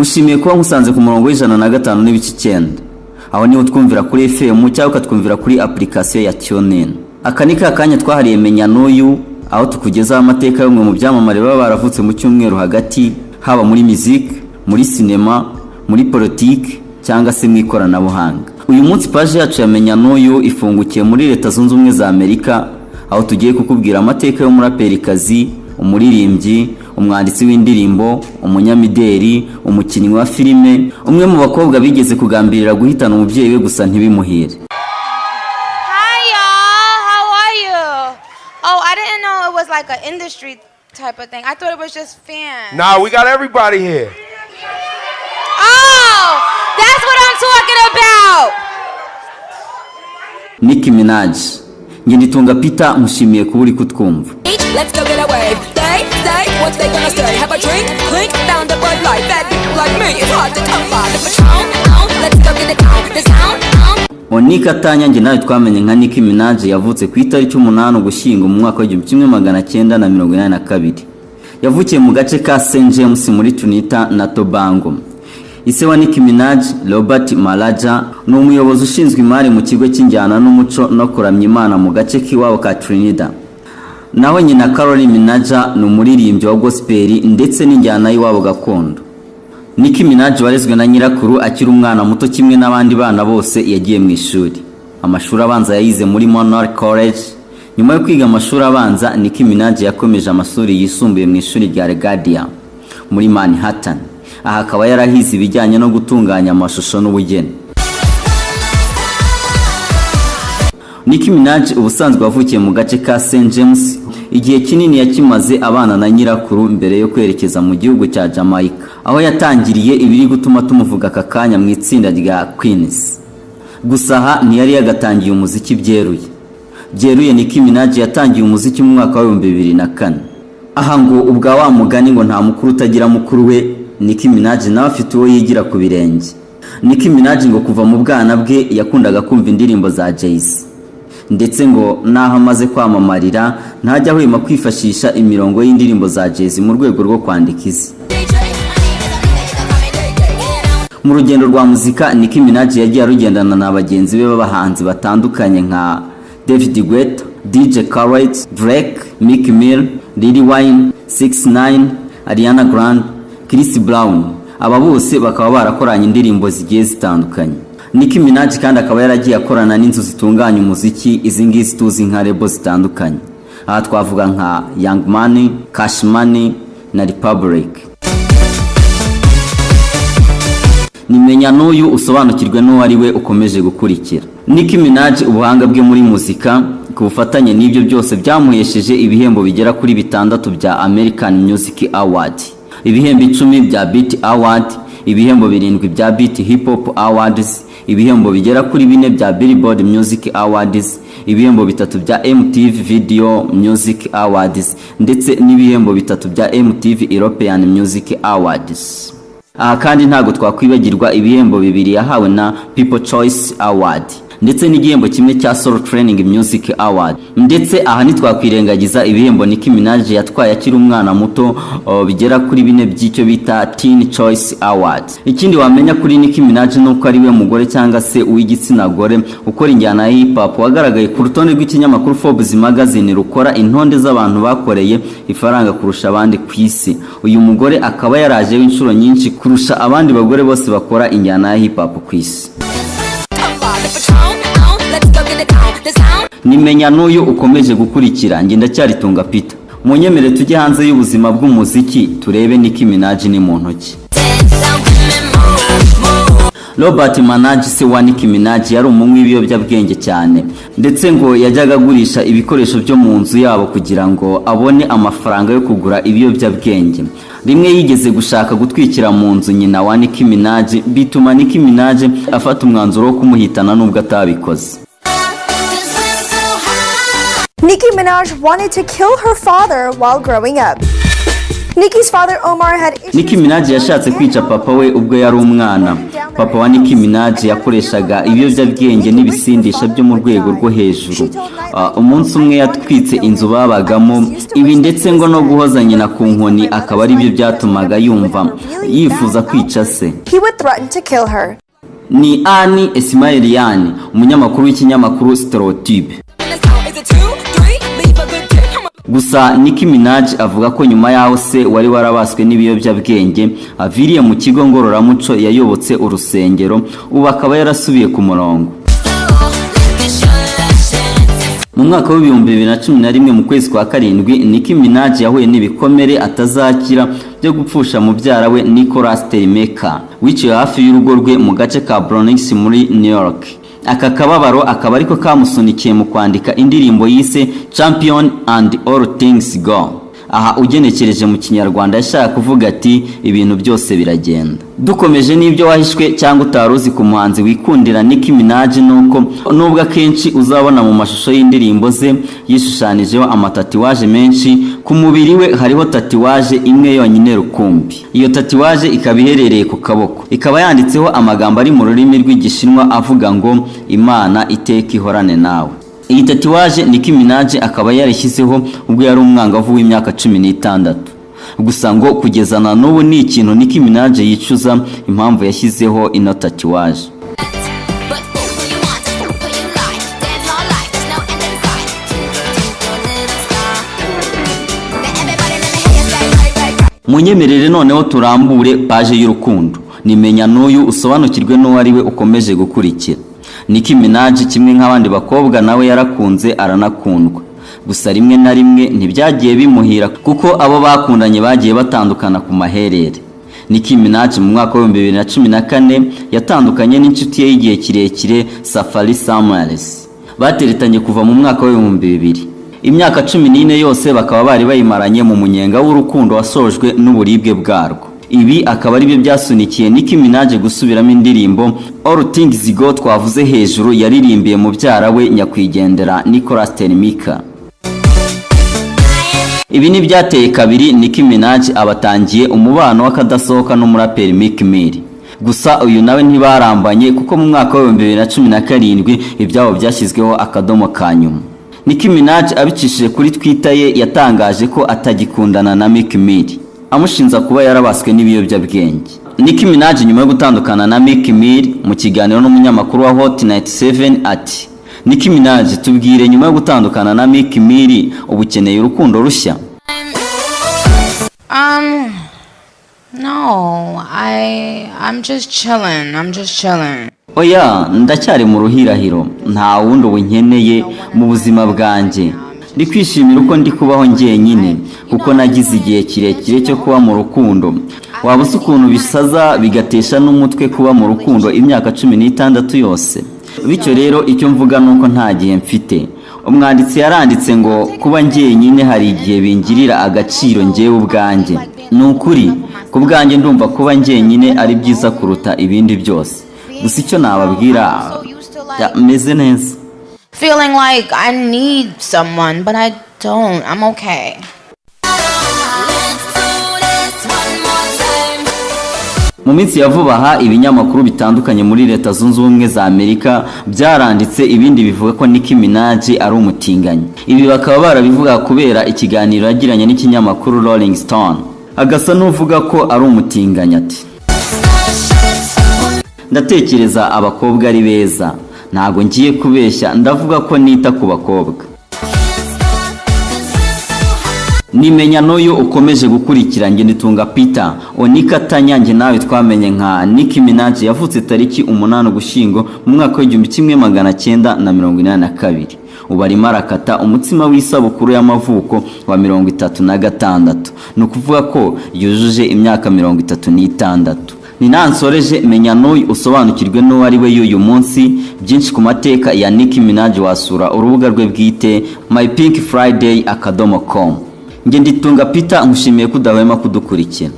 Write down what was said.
mushimiye kuba musanze ku murongo w'105 n'ibice 9. Aho niho twumvira kuri FM cyangwa ukatwumvira kuri application ya TuneIn. Aka ni kakanya twahariye menya n'uyu, aho tukugezaho amateka y'umwe mu byamamare baba baravutse mu cyumweru hagati, haba muri music, muri cinema, muri politique cyangwa se mu ikoranabuhanga. Uyu munsi page yacu yamenya n'uyu ifungukiye muri Leta Zunze Ubumwe za Amerika, aho tugiye kukubwira amateka y'umuraperikazi, umuririmbyi, umwanditsi w'indirimbo, umunyamideli, umukinnyi wa filime, umwe mu bakobwa bigeze kugambirira guhitana umubyeyi we gusa ntibimuhire. Hi y'all, how are you? Oh, I didn't know it was like an industry type of thing. I thought it was just fans. Nah, we got everybody here. Oh, that's what I'm talking about. Nicki Minaj. Nge nditunga Peter mushimiye kuba uri kutwumva. Let's go get a wave. They, what they gonna say? Have a drink, clink, down the Bud Light. Bad people like me, it's hard to come by. The Patron, let's go get it down. The sound, Monica Tanya nge nawe twamenye nka Nicki Minaj yavutse ku itariki 8 Ugushyingo mu mwaka wa 1982. Yavukiye mu gace ka St James muri Trinidad na Tobago. Ise wa Nicki Minaj, Robert Malaja, ni umuyobozi ushinzwe imari mu kigo cy'injyana n'umuco no kuramya Imana mu gace k'iwabo ka Trinidad. Naho nyina Caroline Minaja ni umuririmbyi wa gospel ndetse n'injyana y'iwabo gakondo. Nicki Minaj warezwe na nyirakuru akiri umwana muto kimwe n'abandi bana bose yagiye mu ishuri. Amashuri abanza yayize muri Monroe College. Nyuma yo kwiga amashuri abanza, Nicki Minaj yakomeje amashuri yisumbuye mu ishuri rya Regalia muri Manhattan. Aha akaba yarahize ibijyanye no gutunganya amashusho n'ubugeni. Nicki Minaj ubusanzwe wavukiye mu gace ka St James, igihe kinini yakimaze abana na nyirakuru mbere yo kwerekeza mu gihugu cya Jamaica, aho yatangiriye ibiri gutuma tumuvuga aka kanya mu itsinda rya Queens. Gusa aha ntiyari yagatangiye umuziki byeruye Nicki Minaj yatangiye umuziki mu mwaka wa 2004. Aha ngo ubwa wa mugani ngo nta mukuru utagira mukuru we, Nicki Minaj nawe afite uwo yigira ku birenge. Nicki Minaj ngo kuva mu bwana bwe yakundaga kumva indirimbo za Jay-Z, ndetse ngo naho amaze kwamamarira ntajya ahwema kwifashisha imirongo y'indirimbo za Jay-Z mu rwego rwo kwandika izi. Mu rugendo rwa muzika, Nicki Minaj yagiye arugendana na bagenzi be b'abahanzi batandukanye nka David Guetta, DJ Khaled, Drake, Meek Mill, Lil Wayne, 6ix9ine, Ariana Grande, Chris Brown. Aba bose bakaba barakoranye indirimbo zigiye zitandukanye. Nicki Minaj kandi akaba yaragiye akorana n'inzu zitunganya umuziki izi ngizi tuzi nka label zitandukanye. Aha twavuga nka Young Money, Cash Money na Republic. Nimenya n'uyu usobanukirwe n'uwo ari we ukomeje gukurikira. Nicki Minaj ubuhanga bwe muri muzika ku bufatanye n'ibyo byose byamuhesheje ibihembo bigera kuri 6 bya American Music Award, ibihembo 10 bya Beat Award, ibihembo 7 bya Beat Hip Hop Awards, ibihembo bigera kuri 4 bya Billboard Music Awards, ibihembo 3 bya MTV Video Music Awards ndetse n'ibihembo 3 bya MTV European Music Awards. Aha kandi ntago twakwibagirwa ibihembo 2 yahawe na People Choice Award ndetse n'igihembo kimwe cya Soul Training Music Award. Ndetse aha ntitwakwirengagiza ibihembo Nicki Minaj yatwaye akiri umwana muto bigera kuri 4 by'icyo bita Teen Choice Award. Ikindi wamenya kuri Nicki Minaj nuko ari we mugore cyangwa se uw'igitsina gore ukora injyana ya hip hop wagaragaye ku rutonde rw'ikinyamakuru Forbes magazine rukora intonde z'abantu bakoreye ifaranga kurusha abandi ku isi. Uyu mugore akaba yaraje w'inshuro nyinshi kurusha abandi bagore bose bakora injyana ya hip hop ku isi. Nimenya n'uyu ukomeje gukurikira, nge ndacyaritunga Peter. Munyemere tujye hanze y'ubuzima bw'umuziki turebe Nicki Minaj ni mu ntoki. Robert Manaj se wa Nicki Minaj yari umunywi w'ibiyobyabwenge cyane, ndetse ngo yajyaga agurisha ibikoresho byo mu nzu yabo kugira ngo abone amafaranga yo kugura ibiyobyabwenge. Rimwe yigeze gushaka gutwikira mu nzu nyina wa Nicki Minaj, bituma Nicki Minaj afata umwanzuro wo kumuhitana nubwo atabikoze. Nicki Minaj wanted to kill her father while growing up. Nicki's father Omar had Nicki Minaj yashatse kwica papa we ubwo yari umwana. papa wa Nicki Minaj yakoreshaga ibiyobyabwenge n'ibisindisha byo mu rwego rwo hejuru. Umunsi umwe yatwitse inzu babagamo, ibi ndetse ngo no guhoza nyina ku nkoni akaba ari byo byatumaga yumva yifuza kwica se. He would threaten to kill her. Ni Annie Esmailian, umunyamakuru w'ikinyamakuru Stereotype. Gusa Nicki Minaj avuga ko nyuma yaho se wari warabaswe n'ibiyobyabwenge aviriye mu kigo ngororamuco yayobotse urusengero, ubu akaba yarasubiye ku murongo. Mu mwaka w'2011 mu kwezi kwa karindwi, Nicki Minaj yahuye n'ibikomere atazakira byo gupfusha mubyara we Nicholas Termeka wiciwe hafi y'urugo rwe mu gace ka Bronx muri New York. Aka kababaro akaba ariko kamusunikiye mu kwandika indirimbo yise Champion and All Things Go. Aha ugenekereje mu kinyarwanda yashaka kuvuga ati ibintu byose biragenda. Dukomeje n'ibyo wahishwe cyangwa utaruzi ku muhanzi wikundira Nicki Minaj, nuko nubwo akenshi uzabona mu mashusho y'indirimbo ze yishushanijeho amatatuwaje menshi, ku mubiri we hariho tatuwaje imwe yonyine rukumbi. Iyo tatuwaje ikaba iherereye ku kaboko, ikaba yanditseho amagambo ari mu rurimi rw'igishinwa avuga ngo Imana iteka ihorane nawe. Iyi tatuwaje Nicki Minaj akaba yarishyizeho ubwo yari umwangavu w'imyaka 16. Gusa ngo kugeza na n'ubu ni ikintu Nicki Minaj yicuza impamvu yashyizeho ino tatuwaje. Munyemerere noneho turambure page y'urukundo. Nimenya n'uyu usobanukirwe n'uwo ari we ukomeje gukurikira. Nicki Minaj kimwe nk'abandi bakobwa nawe yarakunze aranakundwa. Gusa rimwe na rimwe ntibyagiye bimuhira kuko abo bakundanye bagiye batandukana ku maherere. Nicki Minaj mu mwaka wa 2014 yatandukanye n'inshuti ye y'igihe kirekire Safari Samuels. Bateretanye kuva mu mwaka wa 2000. Imyaka 14 yose bakaba bari bayimaranye mu munyenga w'urukundo wasojwe n'uburibwe bwarwo. Ibi akaba ari byo byasunikiye Nicki Minaj gusubiramo indirimbo All Things Go twavuze hejuru yaririmbiye mu byara we nyakwigendera Nicholas Termeka. Ibi ni byateye kabiri Nicki Minaj abatangiye umubano w'akadasohoka n'umuraperi Meek Mill. Gusa uyu nawe ntibarambanye kuko mu mwaka wa 2017 ibyabo byashyizweho akadomo ka nyuma. Nicki Minaj abicishije kuri Twitter ye yatangaje ko atagikundana na Meek Mill, amushinza kuba yarabaswe n'ibiyobyabwenge. Nicki Minaj nyuma yo gutandukana na Meek Mill mu kiganiro n'umunyamakuru wa Hot 97 ati: Nicki Minaj, tubwire nyuma yo gutandukana na Meek Mill ubukeneye urukundo rushya? No, I'm just chilling. Oya, ndacyari mu ruhirahiro, nta wundi ubunkeneye mu buzima bwanjye. Ndi kwishimira uko ndi kubaho njyenyine kuko nagize igihe kirekire cyo kuba mu rukundo. Waba uzi ukuntu bisaza bigatesha n'umutwe kuba mu rukundo imyaka 16 yose. Bityo rero icyo mvuga nuko nta gihe mfite. Umwanditsi yaranditse ngo kuba njyenyine hari igihe bingirira agaciro njyewe ubwanjye. Ni ukuri ku bwanjye ndumva kuba njyenyine ari byiza kuruta ibindi byose. Gusa icyo nababwira meze neza. Feeling like I need someone, but I don't. I'm okay. Mu minsi ya vuba aha ibinyamakuru bitandukanye muri Leta Zunze Ubumwe za Amerika byaranditse ibindi bivuga ko Nicki Minaj ari umutinganyi. Ibi bakaba barabivuga kubera ikiganiro yagiranye n'ikinyamakuru Rolling Stone. Agasa n'uvuga ko ari umutinganyi ati: Ndatekereza abakobwa ari beza. Ntago ngiye kubeshya, ndavuga ko nita ku bakobwa. Nimenya n'uyu ukomeje gukurikira Ngenditunga Peter, Onika Tanyange nawe twamenye nka Nicki Minaj yavutse tariki 8 Ugushyingo mu mwaka wa 1982. Ubu arimo arakata umutsima w'isabukuru y'amavuko wa 36. Ni ukuvuga ko yujuje imyaka 36. Ni nansoreje menya n'uyu usobanukirwe n'uwo ari we y'uyu munsi. Byinshi ku mateka ya Nicki Minaj wasura urubuga rwe bwite mypinkfriday.com. Ngenditunga Peter nkushimiye kudahwema kudukurikira.